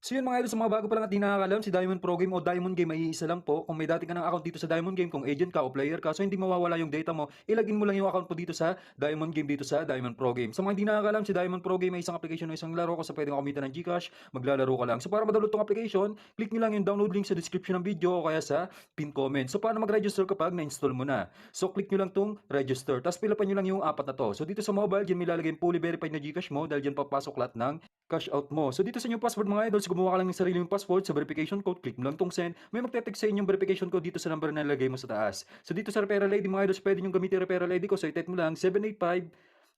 So yun mga idol, sa mga bago pa lang at di nakakalam, si Diamond Pro Game o Diamond Game ay iisa lang po. Kung may dati ka ng account dito sa Diamond Game, kung agent ka o player ka, so hindi mawawala yung data mo, ilagin mo lang yung account mo dito sa Diamond Game dito sa Diamond Pro Game. Sa mga hindi nakakalam, si Diamond Pro Game ay isang application o isang laro kung sa pwedeng kumita ng Gcash, maglalaro ka lang. So para ma-download tong application, click nyo lang yung download link sa description ng video o kaya sa pin comment. So paano mag-register kapag na-install mo na? So click nyo lang tong register, tapos pilapan nyo lang yung apat na to. So dito sa mobile, dyan may lalagay yung fully verified na Gcash mo dahil dyan papasok lahat ng cash out mo. So dito sa inyong password mga idol, so gumawa ka lang ng sarili mong password sa verification code, click mo lang tong send. May magte-text sa inyong verification code dito sa number na nilagay mo sa taas. So dito sa referral ID mga idol, so pwede nyo gamitin referral ID ko. So i-type mo lang 785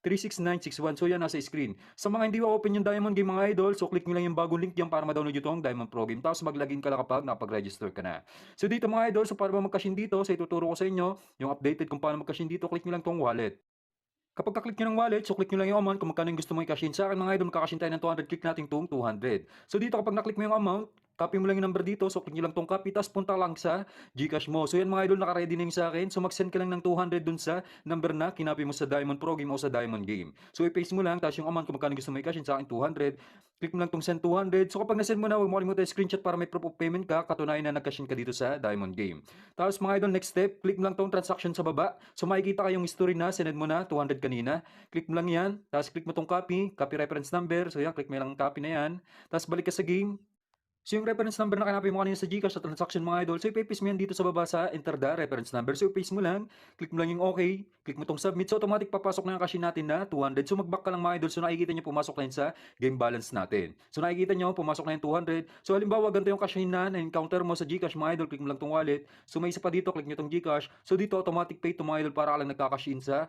36961. So yan nasa screen. Sa mga hindi open yung Diamond Game mga idol, so click nyo lang yung bagong link yan para ma-download yung Diamond Pro Game. Tapos mag-login ka lang kapag nakapag-register ka na. So dito mga idol, so para mag-cash in dito, so ituturo ko sa inyo yung updated kung paano mag-cash in dito, click nyo lang tong wallet. Kapag ka-click nyo ng wallet, so click nyo lang yung amount kung magkano yung gusto mo i-cash in. Sa akin mga idol, makaka-cash in tayo ng 200, click natin itong 200. So dito kapag na-click mo yung amount, copy mo lang yung number dito, so click nyo lang tong copy, tapos punta lang sa Gcash mo. So yan mga idol, naka-ready na yung sa akin. So mag-send ka lang ng 200 dun sa number na kinapi mo sa Diamond Pro Game o sa Diamond Game. So i-paste mo lang, tapos yung amount kung magkano gusto mo i-cash in, sa akin 200. Click mo lang tong send 200. So kapag na-send mo na, huwag mo kalimutan screenshot para may proof of payment ka, katunayan na nag-cash in ka dito sa Diamond Game. Tapos mga idol, next step, click mo lang tong transaction sa baba. So makikita ka yung history na sinend mo na 200 kanina. Click mo lang yan, tapos click mo tong copy reference number. So yan, click mo lang copy na yan. Tapos balik ka sa game. So yung reference number na kanapin mo kanina sa Gcash sa transaction mga idol, so ipapaste mo yan dito sa baba sa enter the reference number. So ipaste mo lang, click mo lang yung okay, click mo tong submit. So automatic papasok na yung cash natin na 200. So mag-back ka lang mga idol. So nakikita nyo pumasok na yun sa game balance natin. So nakikita nyo pumasok na yung 200. So halimbawa ganito yung cash na na-encounter mo sa Gcash mga idol, click mo lang tong wallet. So may isa pa dito, click nyo tong Gcash. So dito automatic pay to mga idol para ka lang nagka-cash in sa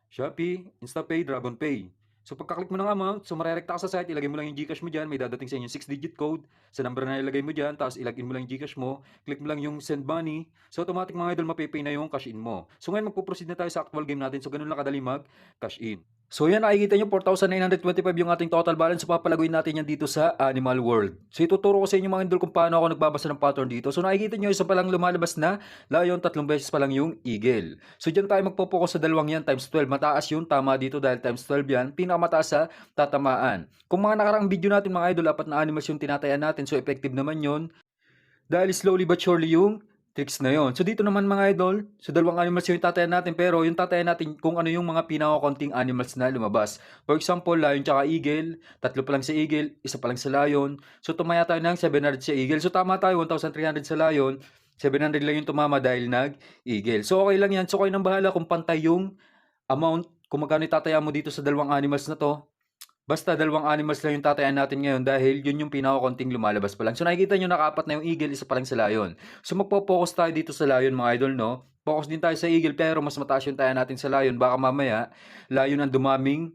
Shopee, InstaPay, DragonPay. So pagka-click mo ng amount, so marerekta ka sa site, ilagay mo lang yung Gcash mo dyan, may dadating sa inyo 6-digit code sa number na ilagay mo dyan, tapos ilagin mo lang yung Gcash mo, click mo lang yung send money, so automatic mga idol mapipay na yung cash in mo. So ngayon magpo-proceed na tayo sa actual game natin, so ganun lang kadali mag-cash in. So yan, nakikita nyo 4,925 yung ating total balance. So papalaguin natin yan dito sa Animal World. So ituturo ko sa inyo mga idol kung paano ako nagbabasa ng pattern dito. So nakikita nyo isa pa lang lumalabas na lion, 3 beses pa lang yung eagle. So dyan tayo magpo-focus sa dalawang yan times 12. Mataas yun, tama dito dahil times 12 yan. Pinakamataas sa tatamaan. Kung mga nakaraang video natin mga idol, 4 na animals yung tinatayan natin. So effective naman yun. Dahil slowly but surely yung tricks na yon. So dito naman mga idol, so dalawang animals yung tatayan natin pero yung tatayan natin kung ano yung mga pinakakonting animals na lumabas. For example, lion tsaka eagle, 3 pa lang sa eagle, 1 pa lang sa lion. So tumaya tayo ng 700 sa eagle. So tama tayo, 1,300 sa lion, 700 lang yung tumama dahil nag-eagle. So okay lang yan. So kayo nang bahala kung pantay yung amount, kung magkano itataya mo dito sa dalawang animals na to. Basta dalawang animals lang yung tatayan natin ngayon dahil yun yung pinakakonting lumalabas pa lang. So nakikita nyo nakaapat na yung eagle, 1 pa lang sa lion. So magpo-focus tayo dito sa lion mga idol, no? Focus din tayo sa eagle pero mas mataas yung taya natin sa lion. Baka mamaya, lion ang dumaming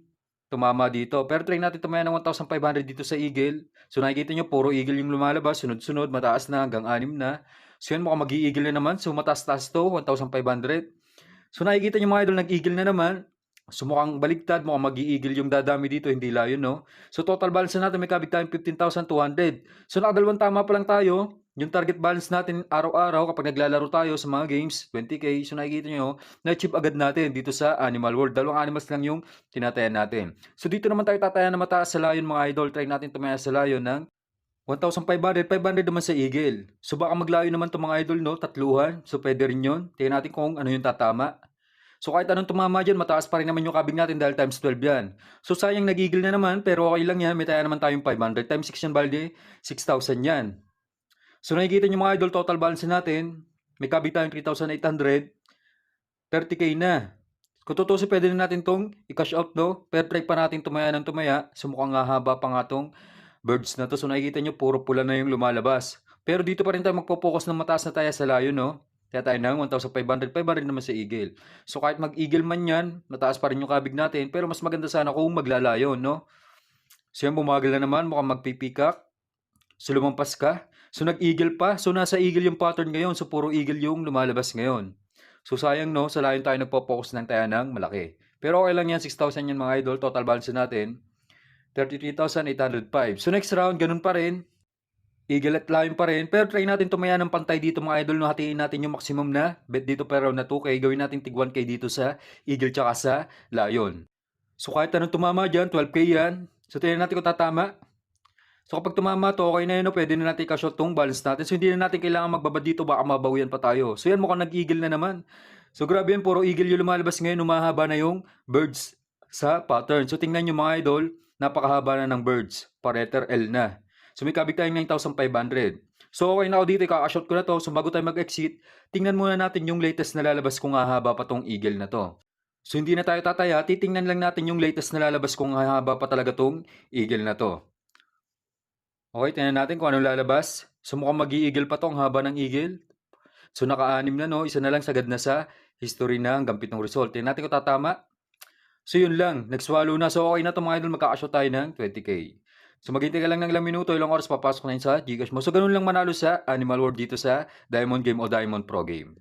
tumama dito. Pero try natin tumaya ng 1,500 dito sa eagle. So nakikita nyo puro eagle yung lumalabas. Sunod-sunod, mataas na hanggang 6 na. So yan mukhang mag-i-eagle na naman. So mataas-taas to, 1,500. So nakikita nyo mga idol, nag-eagle na naman. So mukhang baligtad, mukhang mag-i-eagle yung dadami dito, hindi lion, no? So total balance na natin, may kabig tayong 15,200. So nakadalawang tama pa lang tayo. Yung target balance natin araw-araw kapag naglalaro tayo sa mga games, 20k. So nakikita nyo, na-achieve agad natin dito sa Animal World. Dalawang animals lang yung tinatayan natin. So dito naman tayo tatayan na mataas sa lion mga idol. Try natin tumaya sa lion ng 1,500, 500 naman sa eagle. So baka maglayo naman itong mga idol, no? Tatluhan. So pwede rin yun. Tingnan natin kung ano yung tatama. So kahit anong tumama dyan, mataas pa rin naman yung kabig natin dahil times 12 yan. So sayang nagigil na naman, pero okay lang yan. May taya naman tayong 500 times 6 yan, balde, 6,000 yan. So nakikita nyo mga idol, total balance natin. May kabig tayong 3,800. 30k na. Kung tutusin, pwede na natin tong i-cash out, no? Pero try pa natin tumaya ng tumaya. So mukhang haba pa nga tong birds na to. So nakikita nyo, puro pula na yung lumalabas. Pero dito pa rin tayo magpo-focus ng mataas na taya sa layo, no? Kaya tayo ng 1,500, 500 naman sa eagle. So kahit mag-eagle man yan, mataas pa rin yung kabig natin. Pero mas maganda sana kung maglalayo, no? So yan, bumagal na naman, mukhang magpipikak. So lumampas ka. So nag-eagle pa. So nasa eagle yung pattern ngayon. So puro eagle yung lumalabas ngayon. So sayang, no? Sa layon tayo nagpo-focus ng tayo ng malaki. Pero okay lang yan, 6,000 yan mga idol. Total balance natin, 33,805. So next round, ganun pa rin. Eagle at lion pa rin. Pero try natin tumaya ng pantay dito mga idol. No? Hatiin natin yung maximum na bet dito per round na 2K. Gawin natin tig 1K dito sa eagle tsaka sa lion. So kahit anong tumama dyan, 12K yan. So tingnan natin kung tatama. So kapag tumama 'to, okey na 'yun 'no, puwede na natin i-cash out 'tong balance natin. So hindi na natin kailangan magbabad dito, baka mabawian pa tayo. So 'yan, mukhang nag-eagle na naman. So grabe 'yan, puro eagle 'yung lumalabas ngayon, humahaba na 'yung birds sa pattern. So tingnan niyo mga idol, napakahaba na ng birds, pa-letter L na. So may kabig tayong 9,500. So okey na ako dito, ika-cash out ko na 'to. So bago tayo mag-exit, tingnan muna natin 'yung latest na lalabas kung hahaba pa 'tong eagle na 'to. So hindi na tayo tataya, titingnan lang natin 'yung latest na lalabas kung hahaba pa talaga 'tong eagle na 'to. Okey, tingnan natin kung anong lalabas. So mukhang mag-i-eagle pa 'to, ang haba ng eagle. So naka-anim na 'no, isa na lang sagad na sa history ng pitong result. Tingnan natin kung tatama. So yun lang, nag-swallow na. So okey na 'to mga idol, magka-cash out tayo ng 20K. So maghintay ka lang ng ilang minuto, ilang oras papasok na yun sa GCash mo. So ganun lang manalo sa Animal World dito sa Diamond Game o Diamond Pro Game.